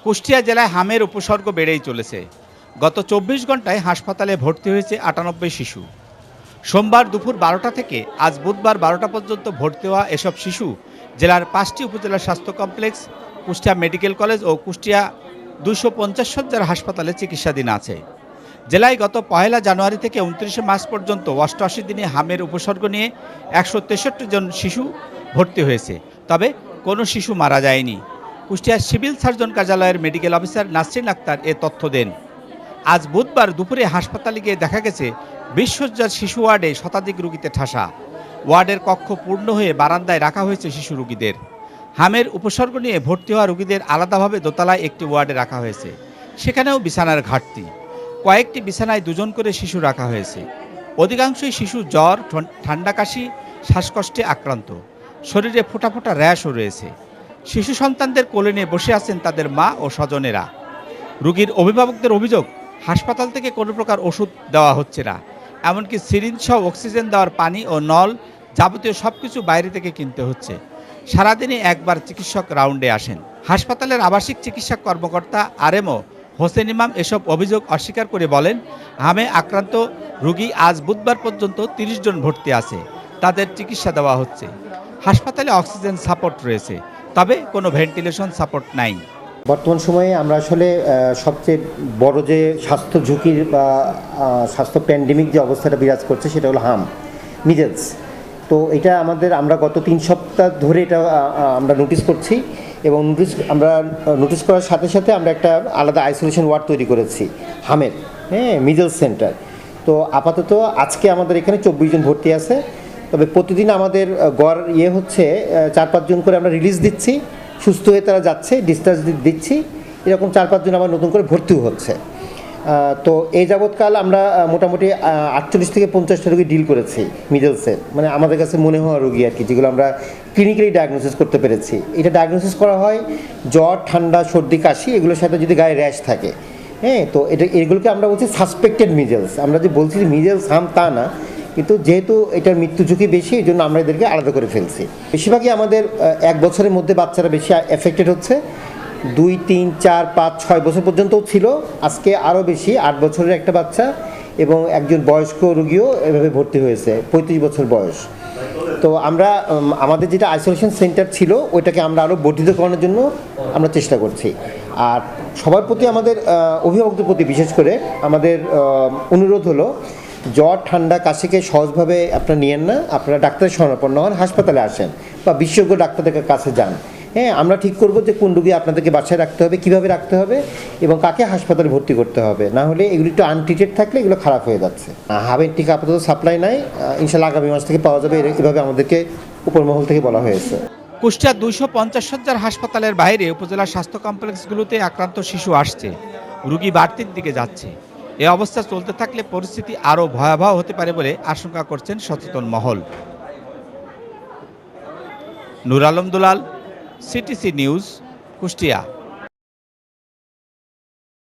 কুষ্টিয়া জেলায় হামের উপসর্গ বেড়েই চলেছে। গত ২৪ ঘন্টায় হাসপাতালে ভর্তি হয়েছে ৯৮ শিশু। সোমবার দুপুর ১২টা থেকে আজ বুধবার ১২টা পর্যন্ত ভর্তি হওয়া এসব শিশু জেলার ৫টি উপজেলা স্বাস্থ্য কমপ্লেক্স, কুষ্টিয়া মেডিকেল কলেজ ও কুষ্টিয়া ২৫০ শয্যার হাসপাতালে চিকিৎসাধীন আছে। জেলায় গত ১ জানুয়ারি থেকে ২৯ মার্চ পর্যন্ত ৮৮ দিনে হামের উপসর্গ নিয়ে ১৬৩ জন শিশু ভর্তি হয়েছে, তবে কোনো শিশু মারা যায়নি। কুষ্টিয়া সিভিল সার্জন কার্যালয়ের মেডিকেল অফিসার নাসরিন আক্তার এ তথ্য দেন। আজ বুধবার দুপুরে হাসপাতালে গিয়ে দেখা গেছে ২০ শয্যার শিশু ওয়ার্ডে শতাধিক রোগীতে ঠাসা। ওয়ার্ডের কক্ষ পূর্ণ হয়ে বারান্দায় রাখা হয়েছে শিশু রোগীদের। হামের উপসর্গ নিয়ে ভর্তি হওয়া রোগীদের আলাদাভাবে দোতলায় একটি ওয়ার্ডে রাখা হয়েছে। সেখানেও বিছানার ঘাটতি। কয়েকটি বিছানায় ২ জন করে শিশু রাখা হয়েছে। অধিকাংশই শিশু জ্বর, ঠান্ডা, কাশি, শ্বাসকষ্টে আক্রান্ত। শরীরে ফোঁটা ফোঁটা র্যাশও রয়েছে। শিশু সন্তানদের কোলে নিয়ে বসে আছেন তাদের মা ও স্বজনেরা। রোগীর অভিভাবকদের অভিযোগ, হাসপাতাল থেকে কোনো প্রকার ওষুধ দেওয়া হচ্ছে না, এমনকি সিরিঞ্জ সহ অক্সিজেন দেওয়ার পানি ও নল যাবতীয় সবকিছু বাইরে থেকে কিনতে হচ্ছে। সারাদিনে একবার চিকিৎসক রাউন্ডে আসেন। হাসপাতালের আবাসিক চিকিৎসা কর্মকর্তা আরএমও হোসেন ইমাম এসব অভিযোগ অস্বীকার করে বলেন, হামে আক্রান্ত রোগী আজ বুধবার পর্যন্ত ৩০ জন ভর্তি আছে, তাদের চিকিৎসা দেওয়া হচ্ছে। হাসপাতালে অক্সিজেন সাপোর্ট রয়েছে, তবে কোনো ভেন্টিলেশন সাপোর্ট নাই। বর্তমান সময়ে আমরা আসলে সবচেয়ে বড় যে স্বাস্থ্য ঝুঁকির বা স্বাস্থ্য প্যান্ডেমিক যে অবস্থাটা বিরাজ করছে সেটা হলো মিজেলস। তো এটা আমরা গত ৩ সপ্তাহ ধরে এটা আমরা নোটিস করছি এবং আমরা নোটিস করার সাথে সাথে আমরা একটা আলাদা আইসোলেশন ওয়ার্ড তৈরি করেছি হামের, মিজেলস সেন্টার। তো আপাতত আজকে আমাদের এখানে ২৪ জন ভর্তি আছে, তবে প্রতিদিন আমাদের গড় হচ্ছে ৪-৫ জন করে আমরা রিলিজ দিচ্ছি, সুস্থ হয়ে তারা যাচ্ছে, ডিসচার্জ দিচ্ছি, এরকম ৪-৫ জন আবার নতুন করে ভর্তিও হচ্ছে। তো এই যাবৎকাল আমরা মোটামুটি ৪৮ থেকে ৫০টা রোগী ডিল করেছি মিডলসের, মানে আমাদের কাছে মনে হওয়া রোগী আর কি, যেগুলো আমরা ক্লিনিক্যালি ডায়াগনোসিস করতে পেরেছি। এটা ডায়াগনোসিস করা হয় জ্বর, ঠান্ডা, সর্দি, কাশি, এগুলোর সাথে যদি গায়ে র্যাশ থাকে। তো এগুলোকে আমরা বলছি সাসপেক্টেড মিজেলস। আমরা যে বলছি যে মিজেলস তা না, কিন্তু যেহেতু এটার মৃত্যু ঝুঁকি বেশি, এই জন্য আমরা এদেরকে আলাদা করে ফেলছি। বেশিরভাগই আমাদের ১ বছরের মধ্যে বাচ্চারা বেশি এফেক্টেড হচ্ছে। ২, ৩, ৪, ৫, ৬ বছর পর্যন্তও ছিল, আজকে আরও বেশি। ৮ বছরের একটা বাচ্চা এবং একজন বয়স্ক রোগীও এভাবে ভর্তি হয়েছে, ৩৫ বছর বয়স। তো আমরা আমাদের যেটা আইসোলেশন সেন্টার ছিল ওইটাকে আমরা আরও বর্ধিত করানোর জন্য আমরা চেষ্টা করছি। আর সবার প্রতি আমাদের অভিভাবকদের প্রতি বিশেষ করে আমাদের অনুরোধ হলো, জ্বর, ঠান্ডা, কাশিকে সহজভাবে আপনারা নিয়েন না, আপনারা ডাক্তারের শরণাপন্ন হন, হাসপাতালে আসেন বা বিশেষজ্ঞ ডাক্তারদের কাছে যান। আমরা ঠিক করবো যে কোন রোগী আপনাদেরকে বাসায় রাখতে হবে, কীভাবে রাখতে হবে এবং কাকে হাসপাতালে ভর্তি করতে হবে। না হলে এগুলি একটু আনট্রিটেড থাকলে এগুলো খারাপ হয়ে যাচ্ছে। হামের টিকা আপাতত সাপ্লাই নাই, ইনশাল্লাহ আগামী মাস থেকে পাওয়া যাবে, এভাবে আমাদেরকে উপরমহল থেকে বলা হয়েছে। কুষ্টিয়া ২৫০ শয্যার হাসপাতালের বাইরে উপজেলা স্বাস্থ্য কমপ্লেক্সগুলোতে আক্রান্ত শিশু আসছে, রোগী বাড়তির দিকে যাচ্ছে। এ অবস্থা চলতে থাকলে পরিস্থিতি আরও ভয়াবহ হতে পারে বলে আশঙ্কা করছেন সচেতন মহল। নূর আলম দুলাল, সিটিসি নিউজ, কুষ্টিয়া।